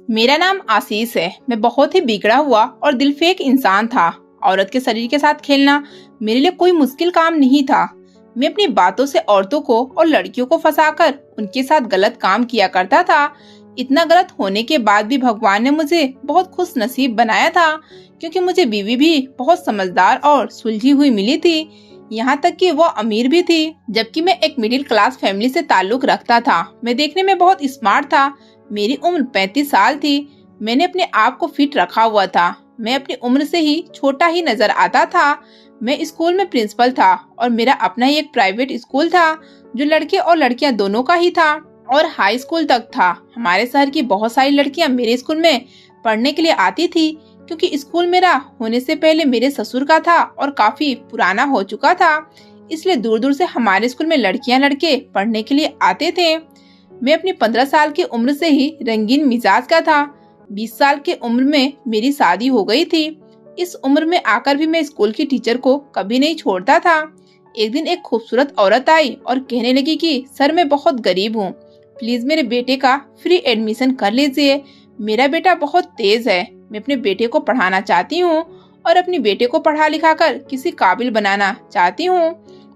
मेरा नाम आशीष है। मैं बहुत ही बिगड़ा हुआ और दिलफेक इंसान था। औरत के शरीर के साथ खेलना मेरे लिए कोई मुश्किल काम नहीं था। मैं अपनी बातों से औरतों को और लड़कियों को फंसाकर उनके साथ गलत काम किया करता था। इतना गलत होने के बाद भी भगवान ने मुझे बहुत खुश नसीब बनाया था, क्योंकि मुझे बीवी भी बहुत समझदार और सुलझी हुई मिली थी। यहाँ तक कि वो अमीर भी थी, जबकि मैं एक मिडिल क्लास फैमिली से ताल्लुक रखता था। मैं देखने में बहुत स्मार्ट था। मेरी उम्र 35 साल थी। मैंने अपने आप को फिट रखा हुआ था। मैं अपनी उम्र से ही छोटा ही नजर आता था। मैं स्कूल में प्रिंसिपल था और मेरा अपना ही एक प्राइवेट स्कूल था, जो लड़के और लड़कियां दोनों का ही था और हाई स्कूल तक था। हमारे शहर की बहुत सारी लड़कियां मेरे स्कूल में पढ़ने के लिए आती थी, क्योंकि स्कूल मेरा होने से पहले मेरे ससुर का था और काफी पुराना हो चुका था। इसलिए दूर दूर से हमारे स्कूल में लड़कियां लड़के पढ़ने के लिए आते थे। मैं अपनी 15 साल की उम्र से ही रंगीन मिजाज का था। 20 साल की उम्र में मेरी शादी हो गई थी। इस उम्र में आकर भी मैं स्कूल की टीचर को कभी नहीं छोड़ता था। एक दिन एक खूबसूरत औरत आई और कहने लगी कि सर, मैं बहुत गरीब हूँ, प्लीज मेरे बेटे का फ्री एडमिशन कर लीजिए। मेरा बेटा बहुत तेज है। मैं अपने बेटे को पढ़ाना चाहती हूँ और अपने बेटे को पढ़ा लिखा कर किसी काबिल बनाना चाहती हूँ।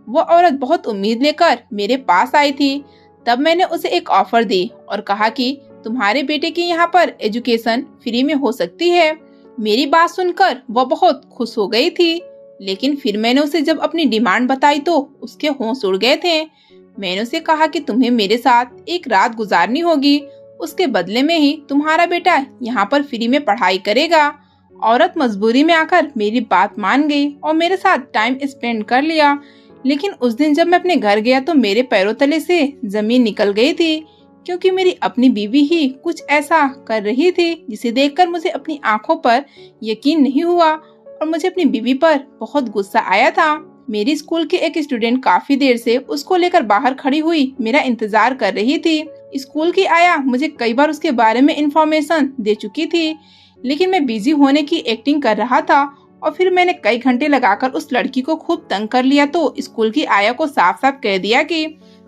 वो औरत बहुत उम्मीद लेकर मेरे पास आई थी। तब मैंने उसे एक ऑफर दी और कहा कि तुम्हारे बेटे की यहाँ पर एजुकेशन फ्री में हो सकती है। मेरी बात सुनकर वो बहुत खुश हो गई थी, लेकिन फिर मैंने उसे जब अपनी डिमांड बताई तो उसके होश उड़ गए थे। मैंने उसे कहा कि तुम्हें मेरे साथ एक रात गुजारनी होगी, उसके बदले में ही तुम्हारा बेटा यहाँ पर फ्री में पढ़ाई करेगा। औरत मजबूरी में आकर मेरी बात मान गई और मेरे साथ टाइम स्पेंड कर लिया। लेकिन उस दिन जब मैं अपने घर गया तो मेरे पैरों तले से जमीन निकल गई थी, क्योंकि मेरी अपनी बीवी ही कुछ ऐसा कर रही थी जिसे देखकर मुझे अपनी आंखों पर यकीन नहीं हुआ और मुझे अपनी बीवी पर बहुत गुस्सा आया था। मेरी स्कूल की एक स्टूडेंट काफी देर से उसको लेकर बाहर खड़ी हुई मेरा इंतजार कर रही थी। स्कूल की आया मुझे कई बार उसके बारे में इंफॉर्मेशन दे चुकी थी, लेकिन मैं बिजी होने की एक्टिंग कर रहा था और फिर मैंने कई घंटे लगाकर उस लड़की को खूब तंग कर लिया। तो स्कूल की आया को साफ साफ कह दिया कि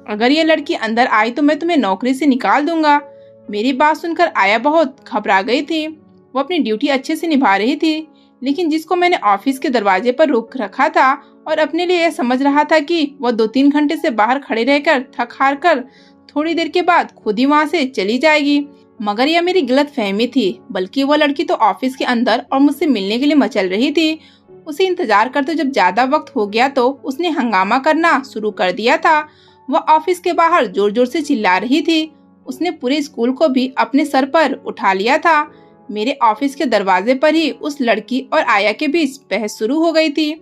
अगर ये लड़की अंदर आई तो मैं तुम्हें नौकरी से निकाल दूंगा। मेरी बात सुनकर आया बहुत घबरा गई थी। वो अपनी ड्यूटी अच्छे से निभा रही थी, लेकिन जिसको मैंने ऑफिस के दरवाजे पर रोक रखा था और अपने लिए यह समझ रहा था कि वो 2-3 घंटे से बाहर खड़े रहकर थक हार कर थोड़ी देर के बाद खुद ही वहाँ से चली जाएगी, मगर यह मेरी गलत फहमी थी। बल्कि वो लड़की तो ऑफिस के अंदर और मुझसे मिलने के लिए मचल रही थी। उसे इंतजार करते जब ज्यादा वक्त हो गया तो उसने हंगामा करना शुरू कर दिया था। वह ऑफिस के बाहर जोर जोर से चिल्ला रही थी। उसने पूरे स्कूल को भी अपने सर पर उठा लिया था। मेरे ऑफिस के दरवाजे पर ही उस लड़की और आया के बीच बहस शुरू हो गई थी।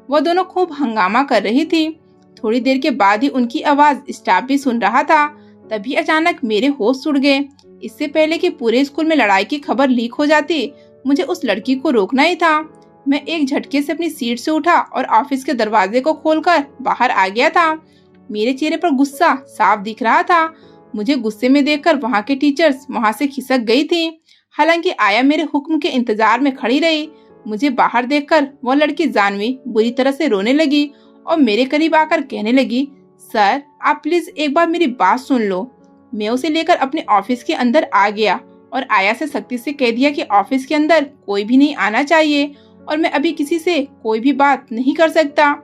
वह दोनों खूब हंगामा कर रही थी। थोड़ी देर के बाद ही उनकी आवाज स्टाफ भी सुन रहा था। तभी अचानक मेरे होश उड़ गए। इससे पहले कि पूरे स्कूल में लड़ाई की खबर लीक हो जाती, मुझे उस लड़की को रोकना ही था। मैं एक झटके से अपनी सीट से उठा और ऑफिस के दरवाजे को खोलकर बाहर आ गया था। मेरे चेहरे पर गुस्सा साफ दिख रहा था। मुझे गुस्से में देखकर वहाँ के टीचर्स वहाँ से खिसक गई थी। हालांकि आया मेरे हुक्म के इंतजार में खड़ी रही। मुझे बाहर देखकर वह लड़की जानवी बुरी तरह से रोने लगी और मेरे करीब आकर कहने लगी, सर आप प्लीज एक बार मेरी बात सुन लो। मैं उसे लेकर अपने ऑफिस के अंदर आ गया और आया से सख्ती से कह दिया कि ऑफिस के अंदर कोई भी नहीं आना चाहिए और मैं अभी किसी से कोई भी बात नहीं कर सकता।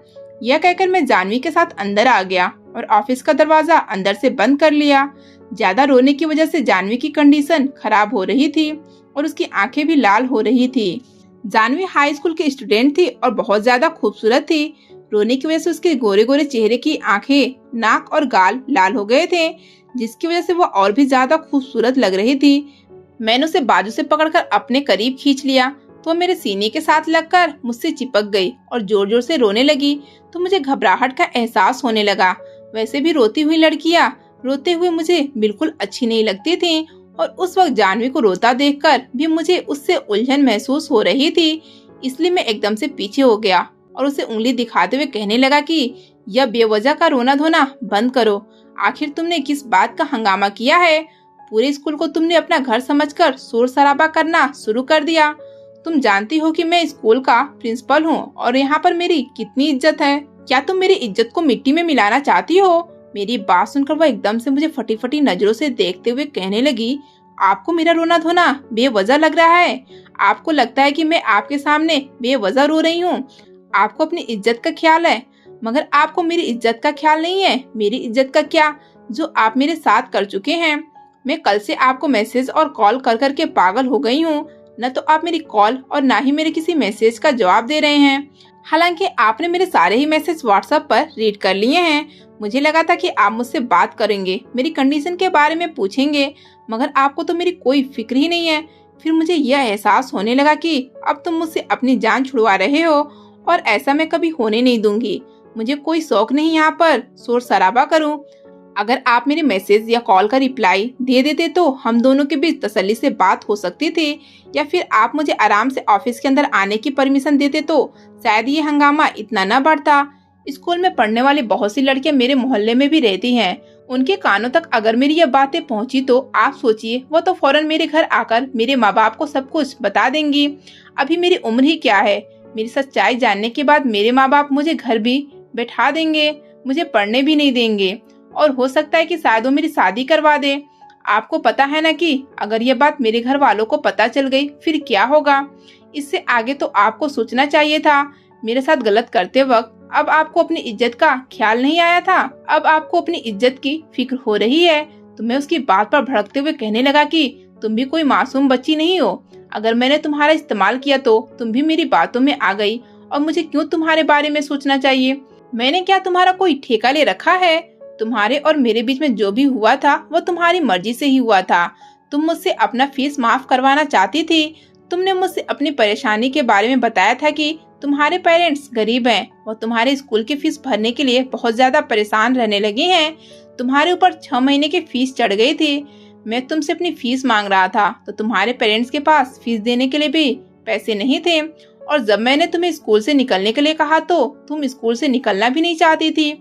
यह कहकर मैं जानवी के साथ अंदर आ गया और ऑफिस का दरवाजा अंदर से बंद कर लिया। ज्यादा रोने की वजह से जानवी की कंडीशन खराब हो रही थी और उसकी आंखें भी लाल हो रही थी। जानवी हाई स्कूल की स्टूडेंट थी और बहुत ज्यादा खूबसूरत थी। रोने की वजह से उसके गोरे गोरे चेहरे की आंखें, नाक और गाल लाल हो गए थे, जिसकी वजह से वो और भी ज्यादा खूबसूरत लग रही थी। मैंने उसे बाजू से पकड़कर अपने करीब खींच लिया तो मेरे सीने के साथ लगकर मुझसे चिपक गई और जोर जोर से रोने लगी। तो मुझे घबराहट का एहसास होने लगा। वैसे भी रोती हुई लड़कियां रोते हुए मुझे बिल्कुल अच्छी नहीं लगती थी और उस वक्त जानवी को रोता देखकर भी मुझे उससे उलझन महसूस हो रही थी। इसलिए मैं एकदम से पीछे हो गया और उसे उंगली दिखाते हुए कहने लगा कि यह बेवजह का रोना धोना बंद करो। आखिर तुमने किस बात का हंगामा किया है? पूरे स्कूल को तुमने अपना घर समझकर शोर शराबा करना शुरू कर दिया। तुम जानती हो कि मैं स्कूल का प्रिंसिपल हूँ और यहाँ पर मेरी कितनी इज्जत है। क्या तुम मेरी इज्जत को मिट्टी में मिलाना चाहती हो? मेरी बात सुनकर वह एकदम से मुझे फटी फटी नजरों से देखते हुए कहने लगी, आपको मेरा रोना धोना बेवजह लग रहा है? आपको लगता है कि मैं आपके सामने बेवजह रो रही हूँ? आपको अपनी इज्जत का ख्याल है, मगर आपको मेरी इज्जत का ख्याल नहीं है। मेरी इज्जत का क्या, जो आप मेरे साथ कर चुके हैं। मैं कल से आपको मैसेज और कॉल कर कर के पागल हो गई हूँ। न तो आप मेरी कॉल और ना ही मेरे किसी मैसेज का जवाब दे रहे हैं। हालांकि आपने मेरे सारे ही मैसेज व्हाट्सएप पर रीड कर लिए हैं। मुझे लगा था कि आप मुझसे बात करेंगे, मेरी कंडीशन के बारे में पूछेंगे, मगर आपको तो मेरी कोई फिक्र ही नहीं है। फिर मुझे यह एहसास होने लगा कि अब तुम मुझसे अपनी जान छुड़वा रहे हो, और ऐसा मैं कभी होने नहीं दूंगी। मुझे कोई शौक नहीं यहाँ पर शोर शराबा करूँ। अगर आप मेरे मैसेज या कॉल का रिप्लाई दे देते तो हम दोनों के बीच तसल्ली से बात हो सकती थी, या फिर आप मुझे आराम से ऑफिस के अंदर आने की परमिशन देते तो शायद ये हंगामा इतना न बढ़ता। स्कूल में पढ़ने वाली बहुत सी लड़कियां मेरे मोहल्ले में भी रहती हैं। उनके कानों तक अगर मेरी ये बातें पहुंची तो आप सोचिए, वो तो फौरन मेरे घर आकर मेरे माँ बाप को सब कुछ बता देंगी। अभी मेरी उम्र ही क्या है। मेरी सच्चाई जानने के बाद मेरे माँ बाप मुझे घर भी बैठा देंगे, मुझे पढ़ने भी नहीं देंगे, और हो सकता है कि शायद वो मेरी शादी करवा दे। आपको पता है ना कि अगर ये बात मेरे घर वालों को पता चल गई फिर क्या होगा। इससे आगे तो आपको सोचना चाहिए था। मेरे साथ गलत करते वक्त अब आपको अपनी इज्जत का ख्याल नहीं आया था। अब आपको अपनी इज्जत की फिक्र हो रही है। तो मैं उसकी बात पर भड़कते हुए कहने लगा कि तुम भी कोई मासूम बच्ची नहीं हो। अगर मैंने तुम्हारा इस्तेमाल किया तो तुम भी मेरी बातों में आ गई, और मुझे क्यों तुम्हारे बारे में सोचना चाहिए। मैंने क्या तुम्हारा कोई ठेका ले रखा है? तुम्हारे और मेरे बीच में जो भी हुआ था वो तुम्हारी मर्जी से ही हुआ था। तुम मुझसे अपना फीस माफ करवाना चाहती थी। तुमने मुझसे अपनी परेशानी के बारे में बताया था कि तुम्हारे पेरेंट्स गरीब हैं, वो तुम्हारे स्कूल की फीस भरने के लिए बहुत ज्यादा परेशान रहने लगे हैं। तुम्हारे ऊपर 6 महीने की फीस चढ़ गई थी। मैं तुमसे अपनी फीस मांग रहा था तो तुम्हारे पेरेंट्स के पास फीस देने के लिए भी पैसे नहीं थे, और जब मैंने तुम्हें स्कूल से निकलने के लिए कहा तो तुम स्कूल से निकलना भी नहीं चाहती थी।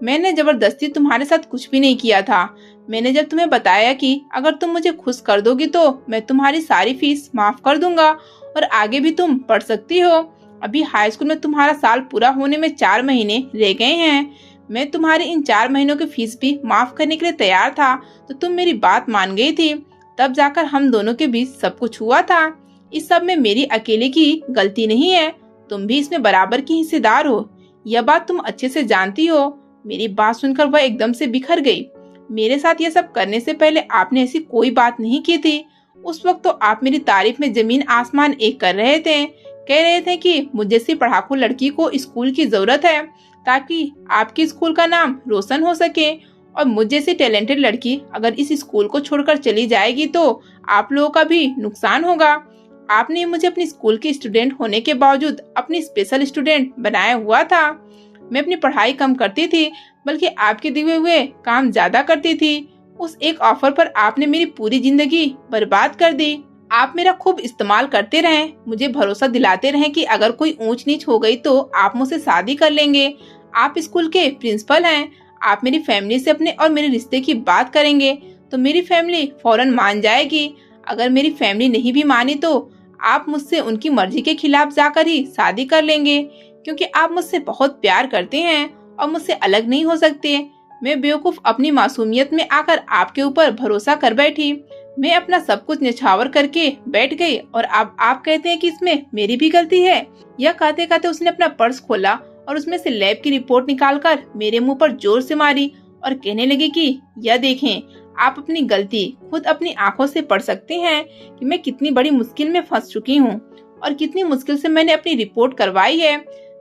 मैंने जबरदस्ती तुम्हारे साथ कुछ भी नहीं किया था। मैंने जब तुम्हें बताया कि अगर तुम मुझे खुश कर दोगी तो मैं तुम्हारी सारी फीस माफ कर दूंगा और आगे भी तुम पढ़ सकती हो। अभी हाई स्कूल में तुम्हारा साल पूरा होने में 4 महीने रह गए हैं। मैं तुम्हारी इन 4 महीनों की फीस भी माफ करने के लिए तैयार था, तो तुम मेरी बात मान गई थी। तब जाकर हम दोनों के बीच सब कुछ हुआ था। इस सब में मेरी अकेले की गलती नहीं है, तुम भी इसमें बराबर की हिस्सेदार हो। यह बात तुम अच्छे से जानती हो। मेरी बात सुनकर वह एकदम से बिखर गई। मेरे साथ यह सब करने से पहले आपने ऐसी कोई बात नहीं की थी। उस वक्त तो आप मेरी तारीफ में जमीन आसमान एक कर रहे थे। कह रहे थे कि मुझ जैसी पढ़ाकू लड़की को स्कूल की जरूरत है ताकि आपके स्कूल का नाम रोशन हो सके, और मुझ जैसी टैलेंटेड लड़की अगर इस स्कूल को छोड़कर चली जाएगी तो आप लोगों का भी नुकसान होगा। आपने मुझे अपनी स्कूल की स्टूडेंट होने के बावजूद अपनी स्पेशल स्टूडेंट बनाया हुआ था। मैं अपनी पढ़ाई कम करती थी, बल्कि आपके दिए हुए काम ज्यादा करती थी। उस एक ऑफर पर आपने मेरी पूरी जिंदगी बर्बाद कर दी। आप मेरा खूब इस्तेमाल करते रहे, मुझे भरोसा दिलाते रहे कि अगर कोई ऊंच नीच हो गई तो आप मुझसे शादी कर लेंगे। आप स्कूल के प्रिंसिपल हैं, आप मेरी फैमिली से अपने और मेरे रिश्ते की बात करेंगे तो मेरी फैमिली फौरन मान जाएगी। अगर मेरी फैमिली नहीं भी मानी तो आप मुझसे उनकी मर्जी के खिलाफ जाकर ही शादी कर लेंगे, क्योंकि आप मुझसे बहुत प्यार करते हैं और मुझसे अलग नहीं हो सकते। मैं बेवकूफ अपनी मासूमियत में आकर आपके ऊपर भरोसा कर बैठी। मैं अपना सब कुछ निछावर करके बैठ गई, और अब आप कहते हैं कि इसमें मेरी भी गलती है। यह कहते कहते उसने अपना पर्स खोला और उसमें से लैब की रिपोर्ट निकालकर मेरे मुंह पर जोर से मारी और कहने लगी कि यह देखें, आप अपनी गलती खुद अपनी आंखों से पढ़ सकते हैं कि मैं कितनी बड़ी मुश्किल में फंस चुकी हूँ और कितनी मुश्किल से मैंने अपनी रिपोर्ट करवाई है।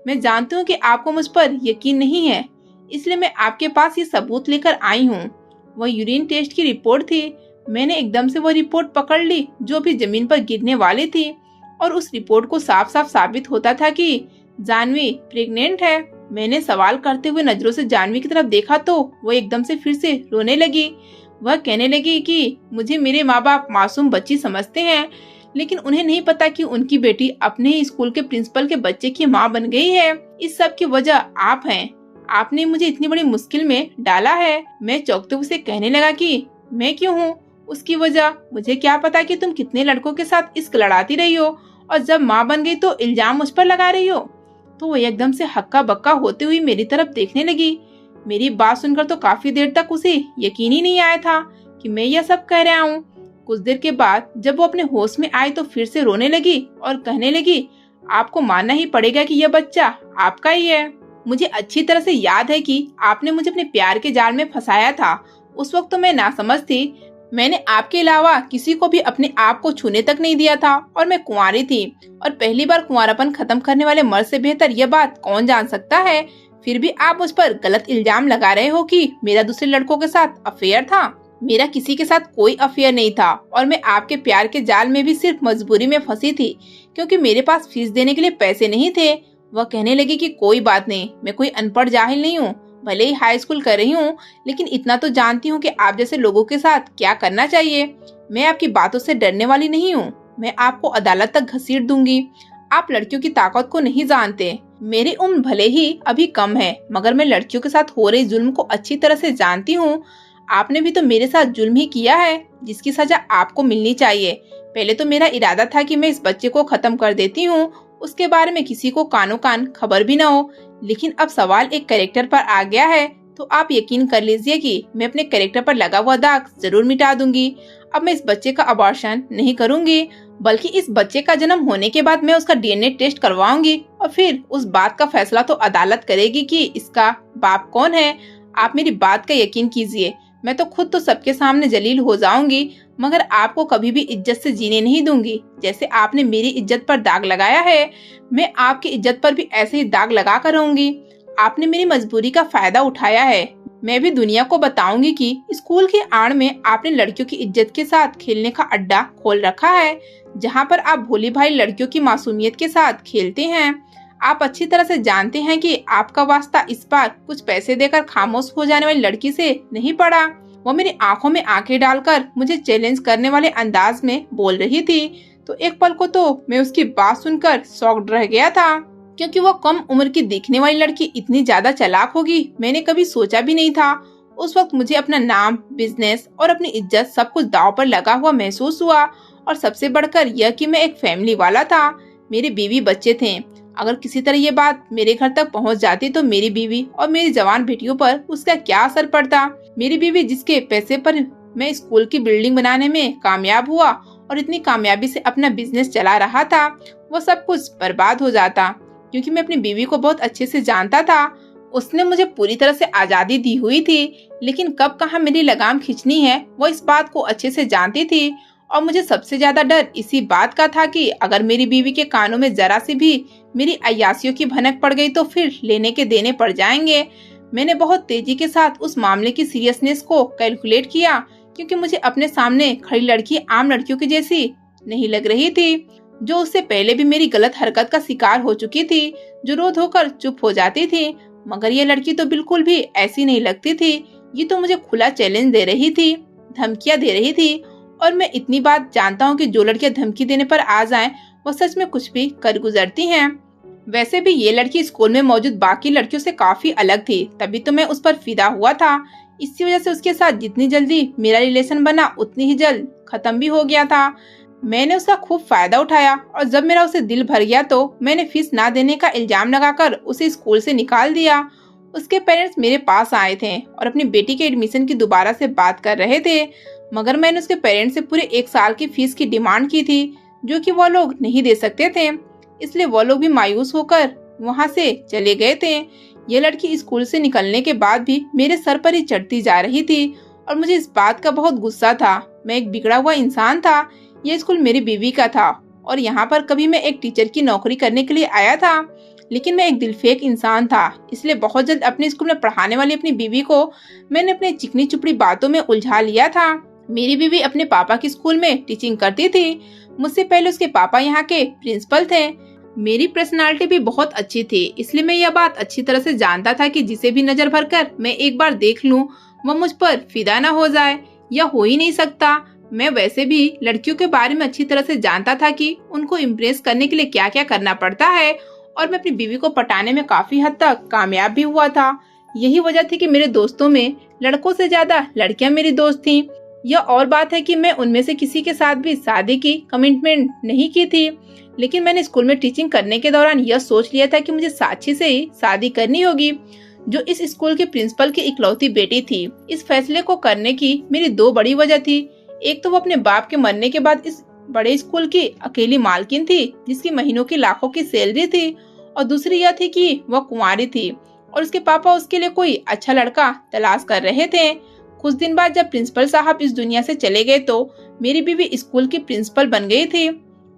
मैं जानती हूँ कि आपको मुझ पर यकीन नहीं है, इसलिए मैं आपके पास ये सबूत लेकर आई हूँ। वह यूरिन टेस्ट की रिपोर्ट थी। मैंने एकदम से वो रिपोर्ट पकड़ ली जो भी जमीन पर गिरने वाली थी, और उस रिपोर्ट को साफ साफ साबित होता था कि जानवी प्रेग्नेंट है। मैंने सवाल करते हुए नजरों से जानवी की तरफ देखा तो वो एकदम से फिर से रोने लगी। वह कहने लगी कि मुझे मेरे माँ बाप मासूम बच्ची समझते हैं, लेकिन उन्हें नहीं पता कि उनकी बेटी अपने ही स्कूल के प्रिंसिपल के बच्चे की माँ बन गई है। इस सब की वजह आप हैं। आपने मुझे इतनी बड़ी मुश्किल में डाला है। मैं चौंकते हुए कहने लगा कि मैं क्यों हूँ उसकी वजह? मुझे क्या पता कि तुम कितने लड़कों के साथ इश्क लड़ाती रही हो, और जब माँ बन गई तो इल्जाम मुझ पर लगा रही हो। तो वो एकदम से हक्का बक्का होते हुए मेरी तरफ देखने लगी। मेरी बात सुनकर तो काफी देर तक उसे यकीन ही नहीं आया था कि मैं यह सब कह रहा हूँ। कुछ देर के बाद जब वो अपने होश में आई तो फिर से रोने लगी और कहने लगी, आपको मानना ही पड़ेगा कि यह बच्चा आपका ही है। मुझे अच्छी तरह से याद है कि आपने मुझे अपने प्यार के जाल में फंसाया था। उस वक्त तो मैं नासमझ थी। मैंने आपके अलावा किसी को भी अपने आप को छूने तक नहीं दिया था और मैं कुंवारी थी, और पहली बार कुंवारापन खत्म करने वाले मर्द से बेहतर यह बात कौन जान सकता है। फिर भी आप मुझ पर गलत इल्जाम लगा रहे हो कि मेरा दूसरे लड़कों के साथ अफेयर था। मेरा किसी के साथ कोई अफेयर नहीं था और मैं आपके प्यार के जाल में भी सिर्फ मजबूरी में फंसी थी, क्योंकि मेरे पास फीस देने के लिए पैसे नहीं थे। वह कहने लगी कि कोई बात नहीं, मैं कोई अनपढ़ जाहिल नहीं हूँ, भले ही हाई स्कूल कर रही हूँ, लेकिन इतना तो जानती हूँ कि आप जैसे लोगों के साथ क्या करना चाहिए। मैं आपकी बातों से डरने वाली नहीं हूँ। मैं आपको अदालत तक घसीट दूंगी। आप लड़कियों की ताकत को नहीं जानते। मेरी उम्र भले ही अभी कम है, मगर मैं लड़कियों के साथ हो रही जुल्म को अच्छी तरह से जानती हूँ। आपने भी तो मेरे साथ जुल्म ही किया है, जिसकी सजा आपको मिलनी चाहिए। पहले तो मेरा इरादा था कि मैं इस बच्चे को खत्म कर देती हूँ, उसके बारे में किसी को कानो कान खबर भी न हो, लेकिन अब सवाल एक कैरेक्टर पर आ गया है, तो आप यकीन कर लीजिए कि मैं अपने कैरेक्टर पर लगा हुआ दाग जरूर मिटा दूंगी। अब मैं इस बच्चे का अबॉर्शन नहीं करूंगी, बल्कि इस बच्चे का जन्म होने के बाद मैं उसका डीएनए टेस्ट करवाऊंगी और फिर उस बात का फैसला तो अदालत करेगी कि इसका बाप कौन है। आप मेरी बात का यकीन कीजिए, मैं तो खुद तो सबके सामने जलील हो जाऊंगी, मगर आपको कभी भी इज्जत से जीने नहीं दूंगी। जैसे आपने मेरी इज्जत पर दाग लगाया है, मैं आपकी इज्जत पर भी ऐसे ही दाग लगा कर रहूंगी। आपने मेरी मजबूरी का फायदा उठाया है। मैं भी दुनिया को बताऊंगी कि स्कूल की आड़ में आपने लड़कियों की इज्जत के साथ खेलने का अड्डा खोल रखा है, जहाँ पर आप भोली भाई लड़कियों की मासूमियत के साथ खेलते हैं। आप अच्छी तरह से जानते हैं कि आपका वास्ता इस बार कुछ पैसे देकर खामोश हो जाने वाली लड़की से नहीं पड़ा। वो मेरी आंखों में आंखें डालकर मुझे चैलेंज करने वाले अंदाज में बोल रही थी, तो एक पल को तो मैं उसकी बात सुनकर शॉक्ड रह गया था, क्योंकि वो कम उम्र की दिखने वाली लड़की इतनी ज्यादा चालाक होगी मैंने कभी सोचा भी नहीं था। उस वक्त मुझे अपना नाम, बिजनेस और अपनी इज्जत सब कुछ दांव पर लगा हुआ महसूस हुआ, और सबसे बढ़कर यह कि मैं एक फैमिली वाला था। मेरे बीवी बच्चे थे। अगर किसी तरह ये बात मेरे घर तक पहुंच जाती तो मेरी बीवी और मेरी जवान बेटियों पर उसका क्या असर पड़ता। मेरी बीवी जिसके पैसे पर मैं स्कूल की बिल्डिंग बनाने में कामयाब हुआ और इतनी कामयाबी से अपना बिजनेस चला रहा था, वो सब कुछ बर्बाद हो जाता, क्योंकि मैं अपनी बीवी को बहुत अच्छे से जानता था। उसने मुझे पूरी तरह से आजादी दी हुई थी, लेकिन कब कहाँ मेरी लगाम खींचनी है वो इस बात को अच्छे से जानती थी। और मुझे सबसे ज्यादा डर इसी बात का था कि अगर मेरी बीवी के कानों में जरा सी भी मेरी अय्यासियों की भनक पड़ गई तो फिर लेने के देने पड़ जाएंगे। मैंने बहुत तेजी के साथ उस मामले की सीरियसनेस को कैलकुलेट किया, क्योंकि मुझे अपने सामने खड़ी लड़की आम लड़कियों की जैसी नहीं लग रही थी, जो उससे पहले भी मेरी गलत हरकत का शिकार हो चुकी थी, जो रो धोकर चुप हो जाती थी। मगर ये लड़की तो बिल्कुल भी ऐसी नहीं लगती थी। ये तो मुझे खुला चैलेंज दे रही थी, धमकियां दे रही थी, और मैं इतनी बात जानता हूँ कि जो लड़कियां धमकी देने पर आ जाएं, वो सच में कुछ भी कर गुजरती हैं। वैसे भी ये लड़की स्कूल में मौजूद बाकी लड़कियों से काफी अलग थी, तभी तो मैं उस पर फिदा हुआ था। इसी वजह से उसके साथ जितनी जल्दी मेरा रिलेशन बना उतनी ही जल्द खत्म भी हो गया था। मैंने उसका खूब फायदा उठाया, और जब मेरा उसे दिल भर गया तो मैंने फीस ना देने का इल्जाम लगाकर उसे स्कूल से निकाल दिया। उसके पेरेंट्स मेरे पास आए थे और अपनी बेटी के एडमिशन की दोबारा से बात कर रहे थे, मगर मैंने उसके पेरेंट्स से पूरे 1 साल की फीस की डिमांड की थी, जो कि वो लोग नहीं दे सकते थे। इसलिए वो लोग भी मायूस होकर वहाँ से चले गए थे। ये लड़की स्कूल से निकलने के बाद भी मेरे सर पर ही चढ़ती जा रही थी, और मुझे इस बात का बहुत गुस्सा था। मैं एक बिगड़ा हुआ इंसान था। ये स्कूल मेरी बीवी का था, और यहाँ पर कभी मैं एक टीचर की नौकरी करने के लिए आया था, लेकिन मैं एक दिलफेक इंसान था। इसलिए बहुत जल्द अपने स्कूल में पढ़ाने वाली अपनी बीवी को मैंने अपने चिकनी चुपड़ी बातों में उलझा लिया था। मेरी बीवी अपने पापा की स्कूल में टीचिंग करती थी। मुझसे पहले उसके पापा यहाँ के प्रिंसिपल थे। मेरी पर्सनालिटी भी बहुत अच्छी थी, इसलिए मैं यह बात अच्छी तरह से जानता था कि जिसे भी नजर भरकर मैं एक बार देख लूं, वह मुझ पर फिदा न हो जाए। यह हो ही नहीं सकता। मैं वैसे भी लड़कियों के बारे में अच्छी तरह से जानता था कि उनको इम्प्रेस करने के लिए क्या क्या करना पड़ता है, और मैं अपनी बीवी को पटाने में काफी हद तक कामयाब भी हुआ था। यही वजह थी कि मेरे दोस्तों में लड़कों से ज्यादा लड़कियां मेरी दोस्त थीं। यह और बात है कि मैं उनमें से किसी के साथ भी शादी की कमिटमेंट नहीं की थी, लेकिन मैंने स्कूल में टीचिंग करने के दौरान यह सोच लिया था कि मुझे साक्षी से ही शादी करनी होगी, जो इस स्कूल के प्रिंसिपल की इकलौती बेटी थी। इस फैसले को करने की मेरी 2 बड़ी वजह थी। एक तो वो अपने बाप के मरने के बाद इस बड़े स्कूल की अकेली मालकिन थी जिसकी महीनों की लाखों की सैलरी थी, और दूसरी यह थी कि वह कुंवारी थी और उसके पापा उसके लिए कोई अच्छा लड़का तलाश कर रहे थे। कुछ दिन बाद जब प्रिंसिपल साहब इस दुनिया से चले गए तो मेरी बीवी स्कूल की प्रिंसिपल बन गई थी।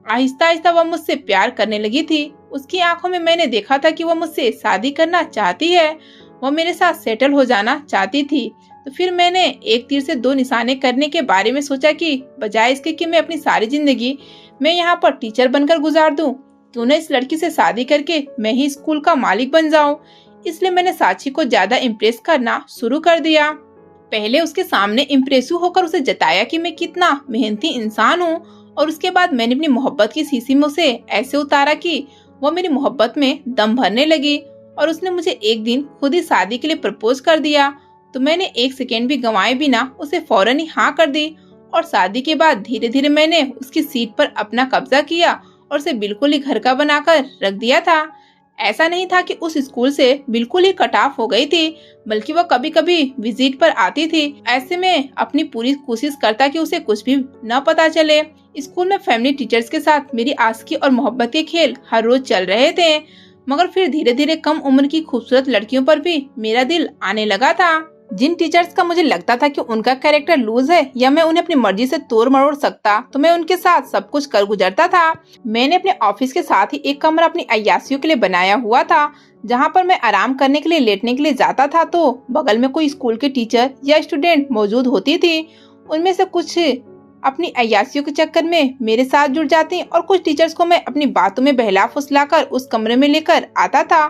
आहिस्ता आहिस्ता वह मुझसे प्यार करने लगी थी। उसकी आंखों में मैंने देखा था कि वह मुझसे शादी करना चाहती है, वह मेरे साथ सेटल हो जाना चाहती थी। तो फिर मैंने एक तीर से दो निशाने करने के बारे में सोचा कि बजाय इसके कि मैं अपनी सारी जिंदगी मैं यहाँ पर टीचर बनकर गुजार दूं, क्यों न इस लड़की से शादी करके मैं ही स्कूल का मालिक बन जाऊं। इसलिए मैंने साक्षी को ज्यादा इम्प्रेस करना शुरू कर दिया। पहले उसके सामने इम्प्रेसिव होकर उसे जताया कि मैं कितना मेहनती इंसान हूँ, और उसके बाद मैंने अपनी मोहब्बत की शीशी में उसे ऐसे उतारा कि वो मेरी मोहब्बत में दम भरने लगी, और उसने मुझे एक दिन खुद ही शादी के लिए प्रपोज कर दिया। तो मैंने एक सेकेंड भी गंवाए बिना उसे फौरन ही हाँ कर दी, और शादी के बाद धीरे धीरे मैंने उसकी सीट पर अपना कब्जा किया और उसे बिल्कुल ही घर का बनाकर रख दिया था। ऐसा नहीं था कि उस स्कूल से बिल्कुल ही कट ऑफ हो गई थी, बल्कि वह कभी कभी विजिट पर आती थी। ऐसे में अपनी पूरी कोशिश करता कि उसे कुछ भी न पता चले। स्कूल में फैमिली टीचर्स के साथ मेरी आशिकी और मोहब्बत के खेल हर रोज चल रहे थे, मगर फिर धीरे धीरे कम उम्र की खूबसूरत लड़कियों पर भी मेरा दिल आने लगा था। जिन टीचर्स का मुझे लगता था कि उनका कैरेक्टर लूज है या मैं उन्हें अपनी मर्जी से तोड़ मरोड़ सकता, तो मैं उनके साथ सब कुछ कर गुजरता था। मैंने अपने ऑफिस के साथ ही एक कमरा अपनी अय्यासियों के लिए बनाया हुआ था, जहाँ पर मैं आराम करने के लिए लेटने के लिए जाता था तो बगल में कोई स्कूल के टीचर या स्टूडेंट मौजूद होती थी। उनमें से कुछ अपनी अय्यासियों के चक्कर में मेरे साथ जुड़ जाती और कुछ टीचर्स को मैं अपनी बातों में बहला फुसलाकर उस कमरे में लेकर आता था,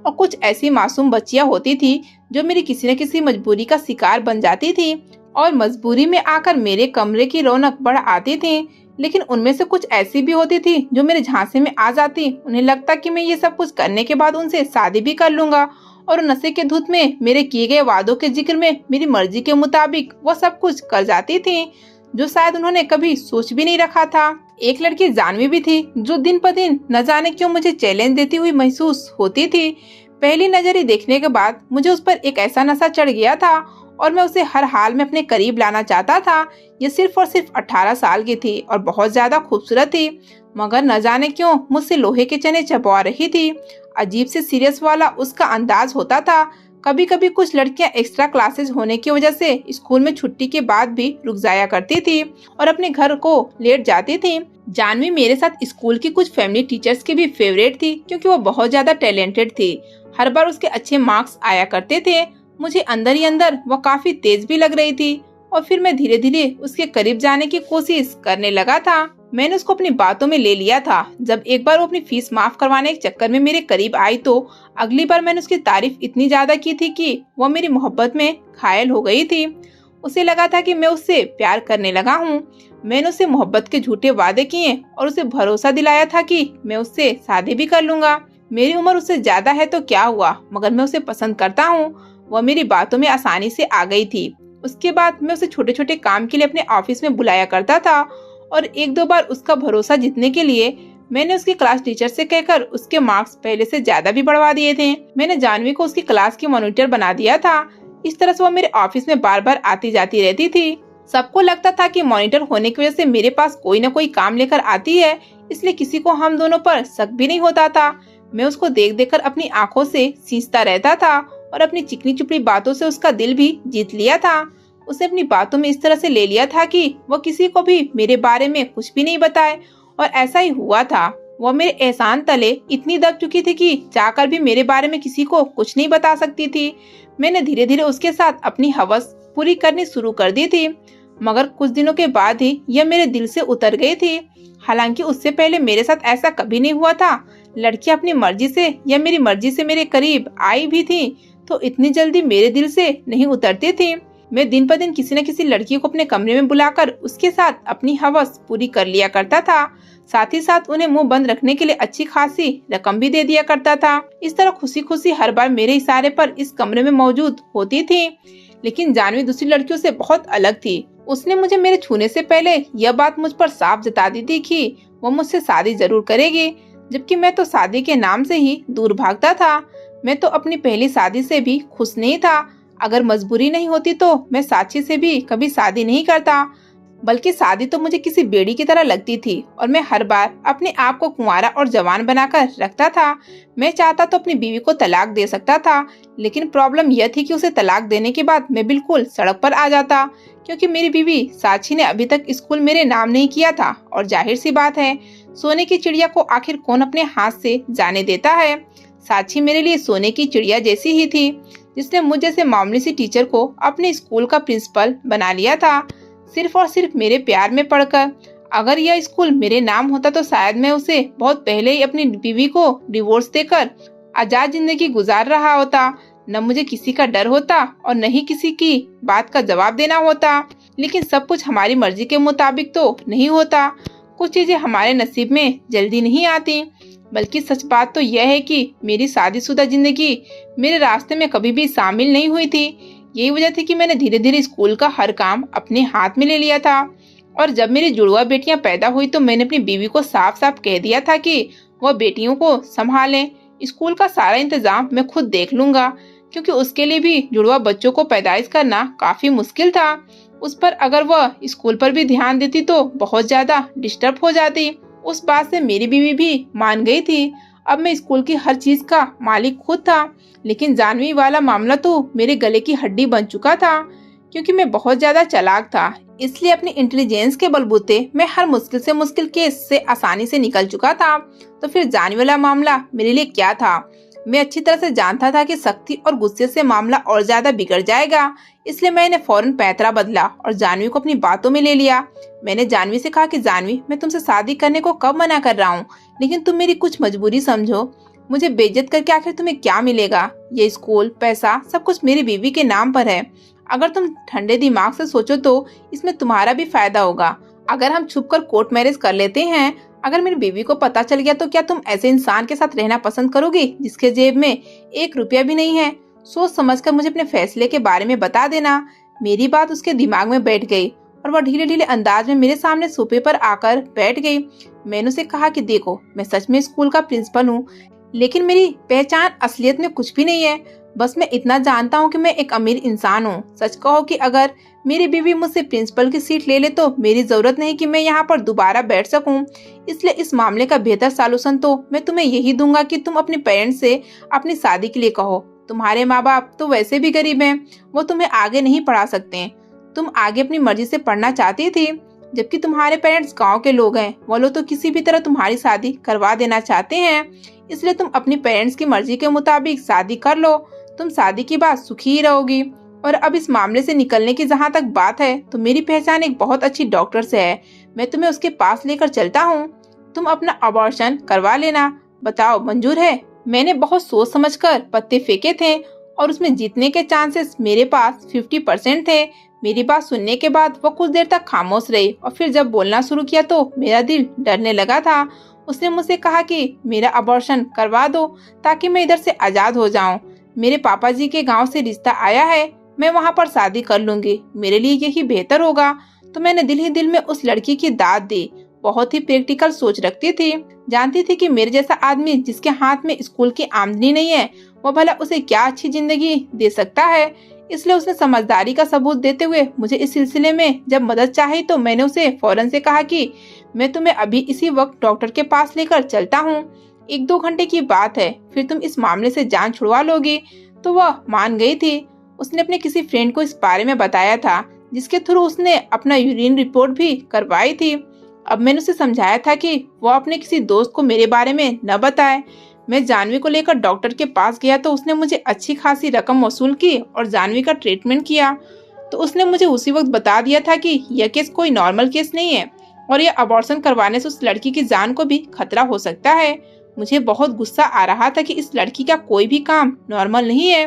और कुछ ऐसी मासूम बच्चियां होती थी जो मेरी किसी न किसी मजबूरी का शिकार बन जाती थी और मजबूरी में आकर मेरे कमरे की रौनक बढ़ आती थी। लेकिन उनमें से कुछ ऐसी भी होती थी जो मेरे झांसे में आ जाती। उन्हें लगता कि मैं ये सब कुछ करने के बाद उनसे शादी भी कर लूंगा, और नशे के धुत में मेरे किए गए वादों के जिक्र में मेरी मर्जी के मुताबिक वो सब कुछ कर जाती थी जो शायद उन्होंने कभी सोच भी नहीं रखा था। एक लड़की जानवी भी थी जो दिन पर दिन न जाने क्यों मुझे चैलेंज देती हुई महसूस होती थी। पहली नजर ही देखने के बाद मुझे उस पर एक ऐसा नशा चढ़ गया था और मैं उसे हर हाल में अपने करीब लाना चाहता था। ये सिर्फ और सिर्फ 18 साल की थी और बहुत ज्यादा खूबसूरत थी, मगर न जाने क्यों मुझसे लोहे के चने चबवा रही थी। अजीब से सीरियस वाला उसका अंदाज होता था। कभी कभी कुछ लड़कियां एक्स्ट्रा क्लासेस होने की वजह से स्कूल में छुट्टी के बाद भी रुक जाया करती थी और अपने घर को लेट जाती थी। जानवी मेरे साथ स्कूल की कुछ फैमिली टीचर्स की भी फेवरेट थी, क्योंकि वो बहुत ज्यादा टैलेंटेड थी। हर बार उसके अच्छे मार्क्स आया करते थे। मुझे अंदर ही अंदर वो काफी तेज भी लग रही थी, और फिर मैं धीरे धीरे उसके करीब जाने की कोशिश करने लगा था। मैंने उसको अपनी बातों में ले लिया था। जब एक बार वो अपनी फीस माफ करवाने के चक्कर में मेरे करीब आई तो अगली बार मैंने उसकी तारीफ इतनी ज्यादा की थी कि वो मेरी मोहब्बत में घायल हो गई थी। उसे लगा था कि मैं उससे प्यार करने लगा हूँ। मैंने उससे मोहब्बत के झूठे वादे किए और उसे भरोसा दिलाया था कि मैं उससे शादी भी कर लूंगा। मेरी उम्र उससे ज्यादा है तो क्या हुआ, मगर मैं उसे पसंद करता हूँ। वह मेरी बातों में आसानी से आ गई थी। उसके बाद मैं उसे छोटे छोटे काम के लिए अपने ऑफिस में बुलाया करता था, और एक दो बार उसका भरोसा जीतने के लिए मैंने उसकी क्लास टीचर से कहकर उसके मार्क्स पहले से ज्यादा भी बढ़वा दिए थे। मैंने जानवी को उसकी क्लास की मॉनिटर बना दिया था। इस तरह से वो मेरे ऑफिस में बार बार आती जाती रहती थी। सबको लगता था कि मॉनिटर होने की वजह से मेरे पास कोई न कोई काम लेकर आती है, इसलिए किसी को हम दोनों पर शक भी नहीं होता था। मैं उसको देख देख अपनी आंखों से सींचता रहता था और अपनी चिकनी चुपड़ी बातों से उसका दिल भी जीत लिया था। उसे अपनी बातों में इस तरह से ले लिया था कि वो किसी को भी मेरे बारे में कुछ भी नहीं बताए, और ऐसा ही हुआ था। वो मेरे एहसान तले इतनी दब चुकी थी कि चाहकर भी मेरे बारे में किसी को कुछ नहीं बता सकती थी। मैंने धीरे धीरे उसके साथ अपनी हवस पूरी करनी शुरू कर दी थी, मगर कुछ दिनों के बाद ही यह मेरे दिल से उतर गई थी। हालांकि उससे पहले मेरे साथ ऐसा कभी नहीं हुआ था। लड़कियां अपनी मर्जी से या मेरी मर्जी से मेरे करीब आई भी थी तो इतनी जल्दी मेरे दिल से नहीं उतरती थी। मैं दिन पर दिन किसी न किसी लड़की को अपने कमरे में बुलाकर उसके साथ अपनी हवस पूरी कर लिया करता था। साथ ही साथ उन्हें मुंह बंद रखने के लिए अच्छी खासी रकम भी दे दिया करता था। इस तरह खुशी खुशी हर बार मेरे इशारे पर इस कमरे में मौजूद होती थी। लेकिन जानवी दूसरी लड़कियों से बहुत अलग थी। उसने मुझे मेरे छूने से पहले यह बात मुझ पर साफ जता दी थी कि वो मुझसे शादी जरूर करेगी, जबकि मैं तो शादी के नाम से ही दूर भागता था। मैं तो अपनी पहली शादी से भी खुश नहीं था। अगर मजबूरी नहीं होती तो मैं साक्षी से भी कभी शादी नहीं करता। बल्कि शादी तो मुझे किसी बेड़ी की तरह लगती थी और मैं हर बार अपने आप को कुंवारा और जवान बनाकर रखता था। मैं चाहता तो अपनी बीवी को तलाक दे सकता था, लेकिन प्रॉब्लम यह थी कि उसे तलाक देने के बाद मैं बिल्कुल सड़क पर आ जाता, क्योंकि मेरी बीवी साक्षी ने अभी तक स्कूल मेरे नाम नहीं किया था। और जाहिर सी बात है, सोने की चिड़िया को आखिर कौन अपने हाथ से जाने देता है। साक्षी मेरे लिए सोने की चिड़िया जैसी ही थी, जिसने मुझ जैसे मामूली सी टीचर को अपने स्कूल का प्रिंसिपल बना लिया था, सिर्फ और सिर्फ मेरे प्यार में पड़कर। अगर यह स्कूल मेरे नाम होता तो शायद मैं उसे बहुत पहले ही अपनी बीवी को डिवोर्स देकर आजाद जिंदगी गुजार रहा होता। न मुझे किसी का डर होता और न ही किसी की बात का जवाब देना होता। लेकिन सब कुछ हमारी मर्जी के मुताबिक तो नहीं होता। कुछ चीजें हमारे नसीब में जल्दी नहीं आती। बल्कि सच बात तो यह है कि मेरी शादीशुदा जिंदगी मेरे रास्ते में कभी भी शामिल नहीं हुई थी। यही वजह थी कि मैंने धीरे धीरे स्कूल का हर काम अपने हाथ में ले लिया था। और जब मेरी जुड़वा बेटियां पैदा हुई तो मैंने अपनी बीवी को साफ साफ कह दिया था कि वह बेटियों को संभालें। स्कूल का सारा इंतजाम मैं खुद देख लूंगा, क्योंकि उसके लिए भी जुड़वा बच्चों को पैदाइश करना काफी मुश्किल था। उस पर अगर वह स्कूल पर भी ध्यान देती तो बहुत ज्यादा डिस्टर्ब हो जाती। उस बात से मेरी बीवी भी मान गई थी। अब मैं स्कूल की हर चीज का मालिक खुद था। लेकिन जानवी वाला मामला तो मेरे गले की हड्डी बन चुका था, क्योंकि मैं बहुत ज्यादा चालाक था। इसलिए अपनी इंटेलिजेंस के बलबूते मैं हर मुश्किल से मुश्किल केस से आसानी से निकल चुका था। तो फिर जानवी वाला मामला मेरे लिए क्या था? मैं अच्छी तरह से जानता था कि सख्ती और गुस्से से मामला और ज्यादा बिगड़ जाएगा। इसलिए मैंने फौरन पैंतरा बदला और जानवी को अपनी बातों में ले लिया। मैंने जानवी से कहा कि जानवी, मैं तुमसे शादी करने को कब मना कर रहा हूँ, लेकिन तुम मेरी कुछ मजबूरी समझो। मुझे बेइज्जत करके आखिर तुम्हें क्या मिलेगा? ये स्कूल, पैसा, सब कुछ मेरी बीवी के नाम पर है। अगर तुम ठंडे दिमाग से सोचो तो इसमें तुम्हारा भी फायदा होगा। अगर हम छुपकर कोर्ट मैरिज कर लेते हैं, अगर मेरी बीवी को पता चल गया तो क्या तुम ऐसे इंसान के साथ रहना पसंद करोगी जिसके जेब में 1 रुपया भी नहीं है? सोच समझकर मुझे अपने फैसले के बारे में बता देना। मेरी बात उसके दिमाग में बैठ गई और वह ढीले ढीले अंदाज में मेरे सामने सोफे पर आकर बैठ गई। मैंने उसे कहा कि देखो, मैं सच में स्कूल का प्रिंसिपल हूँ, लेकिन मेरी पहचान असलियत में कुछ भी नहीं है। बस मैं इतना जानता हूँ कि मैं एक अमीर इंसान हूँ। सच कहो कि अगर मेरी बीवी मुझसे प्रिंसिपल की सीट ले ले तो मेरी जरूरत नहीं कि मैं यहाँ पर दोबारा बैठ सकूँ। इसलिए इस मामले का बेहतर सॉल्यूशन तो मैं तुम्हें यही दूंगा कि तुम अपने पेरेंट्स से अपनी शादी के लिए कहो। तुम्हारे माँ बाप तो वैसे भी गरीब हैं, वो तुम्हें आगे नहीं पढ़ा सकते। तुम आगे अपनी मर्जी से पढ़ना चाहती थी, जबकि तुम्हारे पेरेंट्स गाँव के लोग हैं। वो लोग तो किसी भी तरह तुम्हारी शादी करवा देना चाहते हैं। इसलिए तुम अपनी पेरेंट्स की मर्जी के मुताबिक शादी कर लो। तुम शादी के बाद सुखी ही रहोगी। और अब इस मामले से निकलने की जहाँ तक बात है, तो मेरी पहचान एक बहुत अच्छी डॉक्टर से है। मैं तुम्हें उसके पास लेकर चलता हूँ। तुम अपना अबॉर्शन करवा लेना। बताओ, मंजूर है? मैंने बहुत सोच समझकर पत्ते फेंके थे और उसमें जीतने के चांसेस मेरे पास 50% थे। मेरी बात सुनने के बाद वो कुछ देर तक खामोश रही और फिर जब बोलना शुरू किया तो मेरा दिल डरने लगा था। उसने मुझसे कहा कि मेरा अबॉर्शन करवा दो ताकि मैं इधर से आजाद हो जाऊं। मेरे पापा जी के गांव से रिश्ता आया है, मैं वहां पर शादी कर लूंगी। मेरे लिए यही बेहतर होगा। तो मैंने दिल ही दिल में उस लड़की की दाद दी। बहुत ही प्रैक्टिकल सोच रखती थी। जानती थी कि मेरे जैसा आदमी जिसके हाथ में स्कूल की आमदनी नहीं है, वो भला उसे क्या अच्छी जिंदगी दे सकता है। इसलिए उसने समझदारी का सबूत देते हुए मुझे इस सिलसिले में जब मदद चाही तो मैंने उसे फौरन से कहा कि मैं तुम्हें अभी इसी वक्त डॉक्टर के पास लेकर चलता हूँ। 1-2 घंटे की बात है, फिर तुम इस मामले से जान छुड़वा लोगी। तो वह मान गई थी। उसने अपने किसी फ्रेंड को इस बारे में बताया था, जिसके थ्रू उसने अपना यूरिन रिपोर्ट भी करवाई थी। अब मैंने उसे समझाया था कि वो अपने किसी दोस्त को मेरे बारे में न बताए। मैं जानवी को लेकर डॉक्टर के पास गया तो उसने मुझे अच्छी खासी रकम वसूल की और जानवी का ट्रीटमेंट किया। तो उसने मुझे उसी वक्त बता दिया था कि यह केस कोई नॉर्मल केस नहीं है और यह अबॉर्शन करवाने से उस लड़की की जान को भी खतरा हो सकता है। मुझे बहुत गुस्सा आ रहा था कि इस लड़की का कोई भी काम नॉर्मल नहीं है।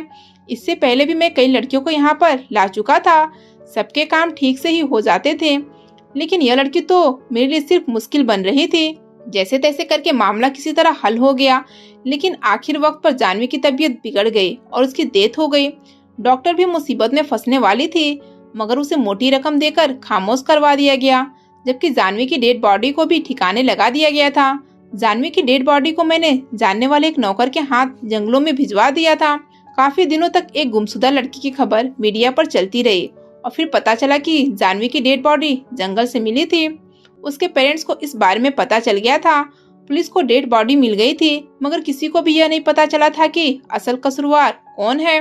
इससे पहले भी मैं कई लड़कियों को यहाँ पर ला चुका था, सबके काम ठीक से ही हो जाते थे, लेकिन यह लड़की तो मेरे लिए सिर्फ मुश्किल बन रही थी। जैसे तैसे करके मामला किसी तरह हल हो गया, लेकिन आखिर वक्त पर जानवी की तबीयत बिगड़ गई और उसकी डेथ हो गई। डॉक्टर भी मुसीबत में फंसने वाली थी, मगर उसे मोटी रकम देकर खामोश करवा दिया गया, जबकि जानवी की डेड बॉडी को भी ठिकाने लगा दिया गया था। जानवी की डेड बॉडी को मैंने जानने वाले एक नौकर के हाथ जंगलों में भिजवा दिया था। काफी दिनों तक एक गुमशुदा लड़की की खबर मीडिया पर चलती रही और फिर पता चला कि जानवी की डेड बॉडी जंगल से मिली थी। उसके पेरेंट्स को इस बारे में पता चल गया था। पुलिस को डेड बॉडी मिल गई थी, मगर किसी को भी यह नहीं पता चला था कि असल कसूरवार कौन है।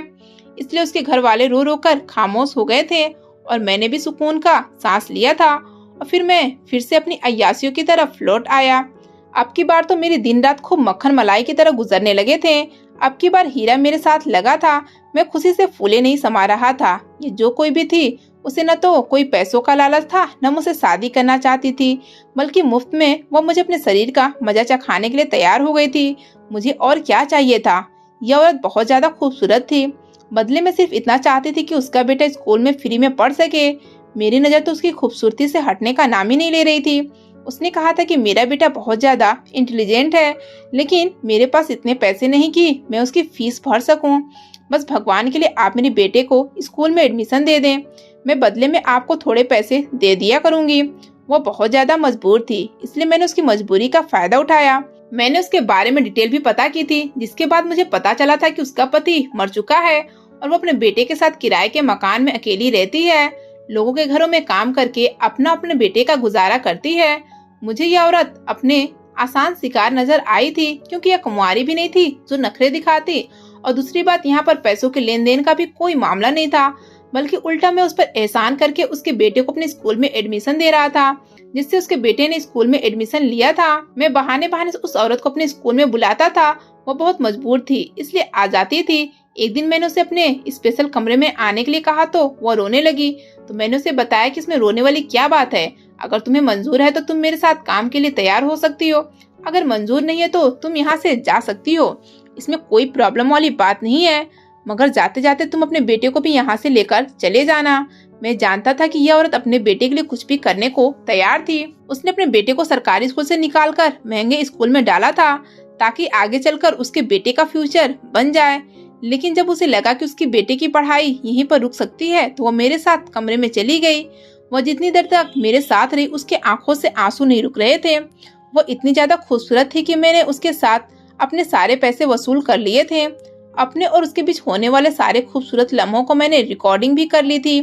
इसलिए उसके घर वाले रो रो कर खामोश हो गए थे और मैंने भी सुकून का सांस लिया था और फिर मैं फिर से अपनी अय्यासियों की तरफ लौट आया। अब की बार तो मेरी दिन रात खूब मक्खन मलाई की तरह गुजरने लगे थे। अब की बार हीरा मेरे साथ लगा था। मैं खुशी से फूले नहीं समा रहा था। ये जो कोई भी थी, उसे न तो कोई पैसों का लालच था, न मुझसे शादी करना चाहती थी, बल्कि मुफ्त में वो मुझे अपने शरीर का मजा चखाने के लिए तैयार हो गई थी। मुझे और क्या चाहिए था। यह औरत बहुत ज्यादा खूबसूरत थी। बदले में सिर्फ इतना चाहती थी कि उसका बेटा स्कूल में फ्री में पढ़ सके। मेरी नजर तो उसकी खूबसूरती से हटने का नाम ही नहीं ले रही थी। उसने कहा था कि मेरा बेटा बहुत ज्यादा इंटेलिजेंट है, लेकिन मेरे पास इतने पैसे नहीं कि मैं उसकी फीस भर सकूं। बस भगवान के लिए आप मेरे बेटे को स्कूल में एडमिशन दे दें। मैं बदले में आपको थोड़े पैसे दे दिया करूंगी। वो बहुत ज्यादा मजबूर थी, इसलिए मैंने उसकी मजबूरी का फायदा उठाया। मैंने उसके बारे में डिटेल भी पता की थी, जिसके बाद मुझे पता चला था कि उसका पति मर चुका है और वो अपने बेटे के साथ किराए के मकान में अकेली रहती है। लोगों के घरों में काम करके अपने बेटे का गुजारा करती है। मुझे यह औरत अपने आसान शिकार नजर आई थी, क्योंकि यह कुंवारी भी नहीं थी जो नखरे दिखाती, और दूसरी बात, यहाँ पर पैसों के लेन देन का भी कोई मामला नहीं था, बल्कि उल्टा मैं उस पर एहसान करके उसके बेटे को अपने स्कूल में एडमिशन दे रहा था, जिससे उसके बेटे ने स्कूल में एडमिशन लिया था। मैं बहाने बहाने से उस औरत को अपने स्कूल में बुलाता था। वो बहुत मजबूर थी, इसलिए आ जाती थी। एक दिन मैंने उसे अपने स्पेशल कमरे में आने के लिए कहा तो वो रोने लगी। तो मैंने उसे बताया कि इसमें रोने वाली क्या बात है। अगर तुम्हें मंजूर है तो तुम मेरे साथ काम के लिए तैयार हो सकती हो, अगर मंजूर नहीं है तो तुम यहाँ से जा सकती हो। इसमें कोई प्रॉब्लम वाली बात नहीं है, मगर जाते जाते तुम अपने बेटे को भी यहाँ से लेकर चले जाना। मैं जानता था कि यह औरत अपने बेटे के लिए कुछ भी करने को तैयार थी। उसने अपने बेटे को सरकारी स्कूल से निकालकर महंगे स्कूल में डाला था, ताकि आगे चलकर उसके बेटे का फ्यूचर बन जाए। लेकिन जब उसे लगा कि उसकी बेटे की पढ़ाई यहीं पर रुक सकती है, तो वो मेरे साथ कमरे में चली गई। वो जितनी देर तक मेरे साथ रही, उसके आंखों से आंसू नहीं रुक रहे थे। वो इतनी ज्यादा खूबसूरत थी कि मैंने उसके साथ अपने सारे पैसे वसूल कर लिए थे। अपने और उसके बीच होने वाले सारे खूबसूरत लम्हों को मैंने रिकॉर्डिंग भी कर ली थी।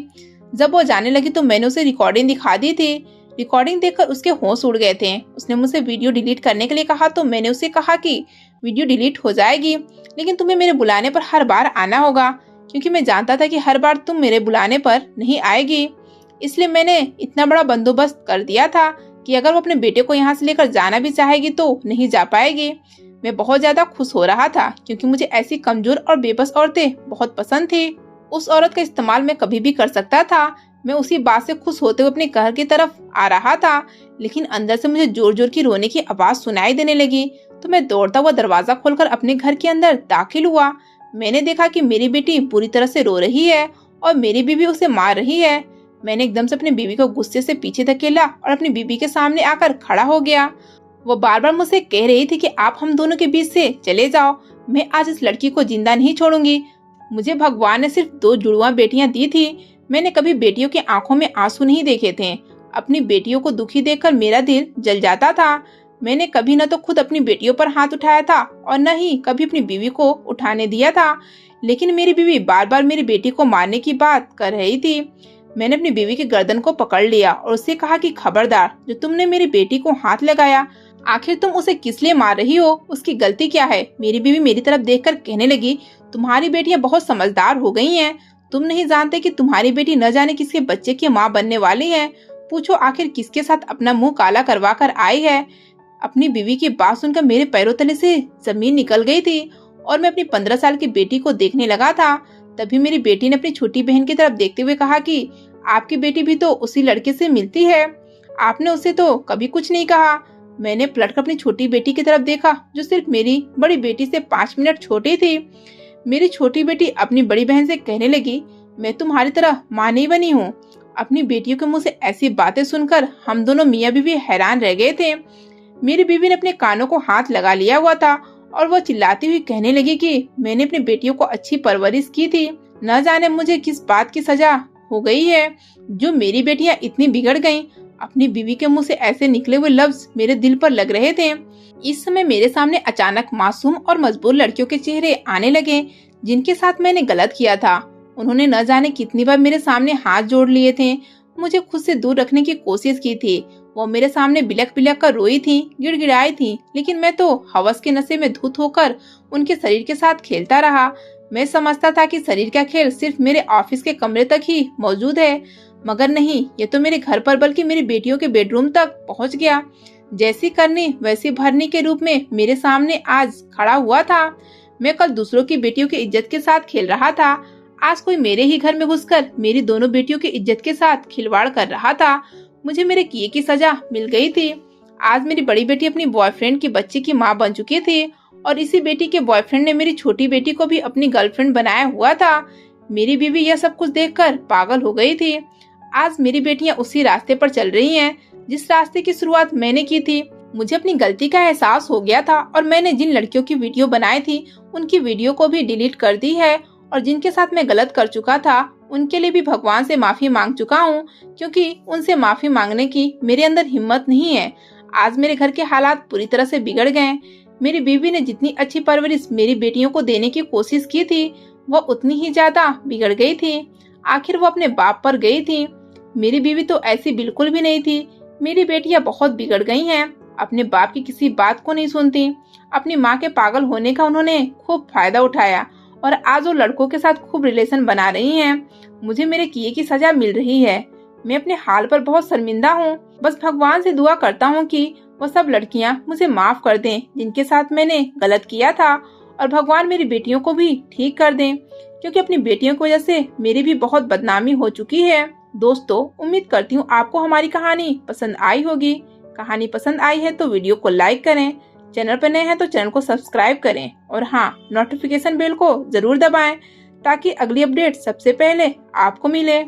जब वो जाने लगी तो मैंने उसे रिकॉर्डिंग दिखा दी थी। रिकॉर्डिंग देखकर उसके होश उड़ गए थे। उसने मुझसे वीडियो डिलीट करने के लिए कहा, तो मैंने उसे कहा कि वीडियो डिलीट हो जाएगी, लेकिन तुम्हें मेरे बुलाने पर हर बार आना होगा, क्योंकि मैं जानता था कि हर बार तुम मेरे बुलाने पर नहीं आएगी। इसलिए मैंने इतना बड़ा बंदोबस्त कर दिया था कि अगर वो अपने बेटे को यहाँ से लेकर जाना भी चाहेगी तो नहीं जा पाएगी। मैं बहुत ज्यादा खुश हो रहा था, क्योंकि मुझे ऐसी कमजोर और बेबस औरतें बहुत पसंद थी। उस औरत का इस्तेमाल मैं कभी भी कर सकता था। मैं उसी बात से खुश होते हुए अपने घर की तरफ आ रहा था, लेकिन अंदर से मुझे जोर जोर की रोने की आवाज सुनाई देने लगी। तो मैं दौड़ता हुआ दरवाजा खोलकर अपने घर के अंदर दाखिल हुआ। मैंने देखा कि मेरी बेटी बुरी तरह से रो रही है और मेरी बीवी उसे मार रही है। मैंने एकदम से अपनी बीवी को गुस्से से पीछे धकेला और अपनी बीवी के सामने आकर खड़ा हो गया। वो बार बार मुझसे कह रही थी कि आप हम दोनों के बीच से चले जाओ। मैं आज इस लड़की को जिंदा नहीं छोड़ूंगी। मुझे भगवान ने सिर्फ 2 जुड़वा बेटियां दी थी। मैंने कभी बेटियों की आंखों में आंसू नहीं देखे थे। अपनी बेटियों को दुखी देखकर मेरा दिल जल जाता था। मैंने कभी न तो खुद अपनी बेटियों पर हाथ उठाया था और न ही कभी अपनी बीवी को उठाने दिया था, लेकिन मेरी बीवी बार बार मेरी बेटी को मारने की बात कर रही थी। मैंने अपनी बीवी की गर्दन को पकड़ लिया और उससे कहा कि खबरदार, जो तुमने मेरी बेटी को हाथ लगाया, आखिर तुम उसे किस लिए मार रही हो? उसकी गलती क्या है? मेरी बीवी मेरी तरफ देखकर कहने लगी, तुम्हारी बेटियां बहुत समझदार हो गई हैं। तुम नहीं जानते कि तुम्हारी बेटी न जाने किसके बच्चे की माँ बनने वाली है। पूछो आखिर किसके साथ अपना मुंह काला करवा कर आई है। अपनी बीवी की बात सुनकर मेरे पैरों तले से जमीन निकल गई थी और मैं अपनी 15 साल की बेटी को देखने लगा था। तभी मेरी बेटी ने अपनी छोटी बहन की तरफ देखते हुए कहा कि आपकी बेटी भी तो उसी लड़के से मिलती है, आपने उसे तो कभी कुछ नहीं कहा। मैंने पलटकर अपनी छोटी बेटी की तरफ देखा, जो सिर्फ मेरी बड़ी बेटी से 5 मिनट छोटी थी। मेरी छोटी बेटी अपनी बड़ी बहन से कहने लगी, मैं तुम्हारी तरह माँ नहीं बनी हूँ। अपनी बेटियों के मुंह से ऐसी बातें सुनकर हम दोनों मियाँ बीवी हैरान रह गए थे। मेरी बीवी ने अपने कानों को हाथ लगा लिया हुआ था और वो चिल्लाती हुई कहने लगी कि मैंने अपनी बेटियों को अच्छी परवरिश की थी, न जाने मुझे किस बात की सजा हो गई है जो मेरी बेटियां इतनी बिगड़ गईं। अपनी बीवी के मुंह से ऐसे निकले हुए लफ्ज मेरे दिल पर लग रहे थे। इस समय मेरे सामने अचानक मासूम और मजबूर लड़कियों के चेहरे आने लगे, जिनके साथ मैंने गलत किया था। उन्होंने न जाने कितनी बार मेरे सामने हाथ जोड़ लिए थे, मुझे खुद से दूर रखने की कोशिश की थी। वो मेरे सामने बिलख बिलख कर रोई थी, गिड़गिड़ाई थी, लेकिन मैं तो हवस के नशे में धुत होकर उनके शरीर के साथ खेलता रहा। मैं समझता था कि शरीर का खेल सिर्फ मेरे ऑफिस के कमरे तक ही मौजूद है, मगर नहीं, ये तो मेरे घर पर बल्कि मेरी बेटियों के बेडरूम तक पहुंच गया। जैसी करनी वैसी भरनी के रूप में मेरे सामने आज खड़ा हुआ था। मैं कल दूसरों की बेटियों की इज्जत के साथ खेल रहा था, आज कोई मेरे ही घर में घुसकर मेरी दोनों बेटियों की इज्जत के साथ खिलवाड़ कर रहा था। मुझे मेरे किए की सजा मिल गई थी। आज मेरी बड़ी बेटी अपनी बॉयफ्रेंड की बच्ची की माँ बन चुकी थी और इसी बेटी के बॉयफ्रेंड ने मेरी छोटी बेटी को भी अपनी गर्लफ्रेंड बनाया हुआ था। मेरी बीवी यह सब कुछ देखकर पागल हो गई थी। आज मेरी बेटियां उसी रास्ते पर चल रही हैं जिस रास्ते की शुरुआत मैंने की थी। मुझे अपनी गलती का एहसास हो गया था और मैंने जिन लड़कियों की वीडियो बनाई थी उनकी वीडियो को भी डिलीट कर दी है और जिनके साथ मैं गलत कर चुका था उनके लिए भी भगवान से माफी मांग चुका हूँ, क्योंकि उनसे माफी मांगने की मेरे अंदर हिम्मत नहीं है। आज मेरे घर के हालात पूरी तरह से बिगड़ गए। मेरी बीवी ने जितनी अच्छी परवरिश मेरी बेटियों को देने की कोशिश की थी वो उतनी ही ज्यादा बिगड़ गई थी। आखिर वो अपने बाप पर गई थी। मेरी बीवी तो ऐसी बिल्कुल भी नहीं थी। मेरी बेटियां बहुत बिगड़ गई हैं, अपने बाप की किसी बात को नहीं सुनती। अपनी माँ के पागल होने का उन्होंने खूब फायदा उठाया और आज वो लड़कों के साथ खूब रिलेशन बना रही हैं। मुझे मेरे किए की सजा मिल रही है। मैं अपने हाल पर बहुत शर्मिंदा हूँ। बस भगवान से दुआ करता हूँ कि वो सब लड़कियाँ मुझे माफ कर दें जिनके साथ मैंने गलत किया था, और भगवान मेरी बेटियों को भी ठीक कर दें, क्योंकि अपनी बेटियों की वजह से मेरी भी बहुत बदनामी हो चुकी है। दोस्तों, उम्मीद करती हूँ आपको हमारी कहानी पसंद आई होगी। कहानी पसंद आई है तो वीडियो को लाइक करें, चैनल पर नए हैं तो चैनल को सब्सक्राइब करें और हाँ, नोटिफिकेशन बेल को जरूर दबाएं ताकि अगली अपडेट सबसे पहले आपको मिले।